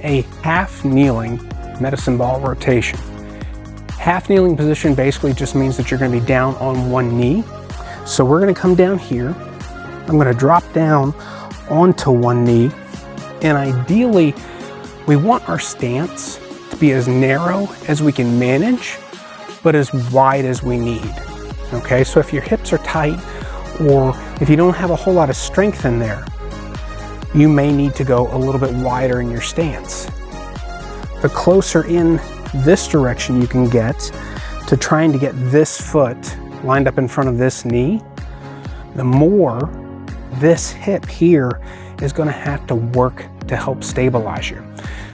a half kneeling medicine ball rotation. Half kneeling position basically just means that you're going to be down on one knee. So we're going to come down here. I'm going to drop down onto one knee, and ideally we want our stance to be as narrow as we can manage, but as wide as we need. Okay, so if your hips are tight, or if you don't have a whole lot of strength in there, you may need to go a little bit wider in your stance. The closer in this direction you can get to trying to get this foot lined up in front of this knee, the more this hip here is going to have to work to help stabilize you.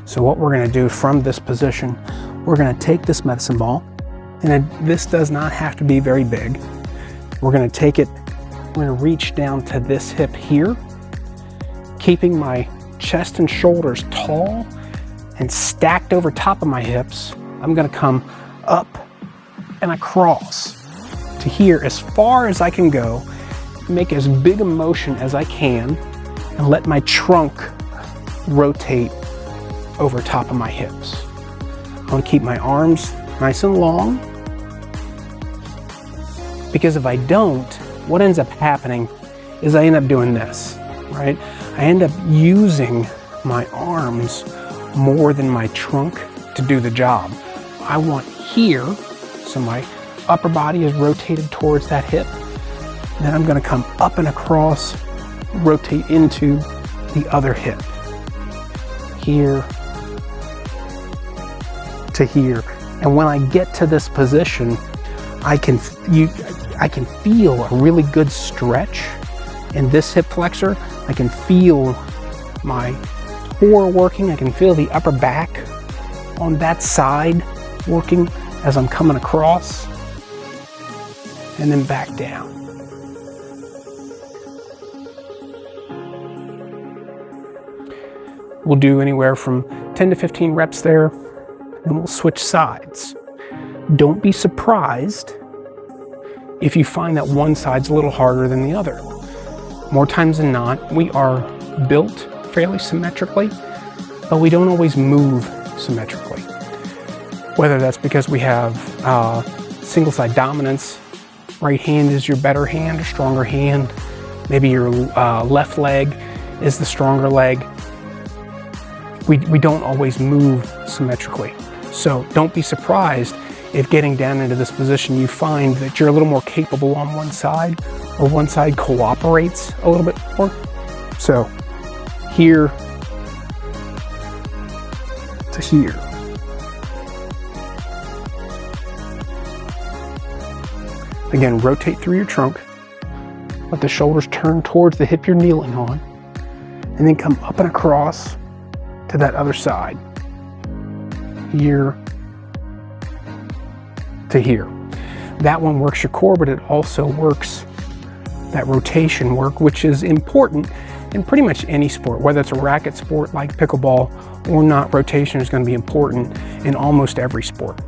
So what we're going to do from this position, we're going to take this medicine ball, and this does not have to be very big. We're going to take it, we're going to reach down to this hip here, keeping my chest and shoulders tall and stacked over top of my hips. I'm going to come up and across to here as far as I can go, make as big a motion as I can, and let my trunk rotate over top of my hips. I want to keep my arms nice and long, because if I don't, what ends up happening is I end up doing this, right? I end up using my arms more than my trunk to do the job. I want here, so my upper body is rotated towards that hip. Then I'm going to come up and across, rotate into the other hip. Here to here. And when I get to this position, I can feel a really good stretch in this hip flexor. I can feel my core working. I can feel the upper back on that side working as I'm coming across, and then back down. We'll do anywhere from 10 to 15 reps there, and we'll switch sides. Don't be surprised if you find that one side's a little harder than the other. More times than not, we are built fairly symmetrically, but we don't always move symmetrically. Whether that's because we have single side dominance, right hand is your better hand or stronger hand, maybe your left leg is the stronger leg. We don't always move symmetrically. So don't be surprised if getting down into this position you find that you're a little more capable on one side, or one side cooperates a little bit more. So here to here. Again, rotate through your trunk. Let the shoulders turn towards the hip you're kneeling on, and then come up and across to that other side. Here to here. That one works your core, but it also works that rotation work, which is important in pretty much any sport. Whether it's a racket sport like pickleball or not, rotation is going to be important in almost every sport.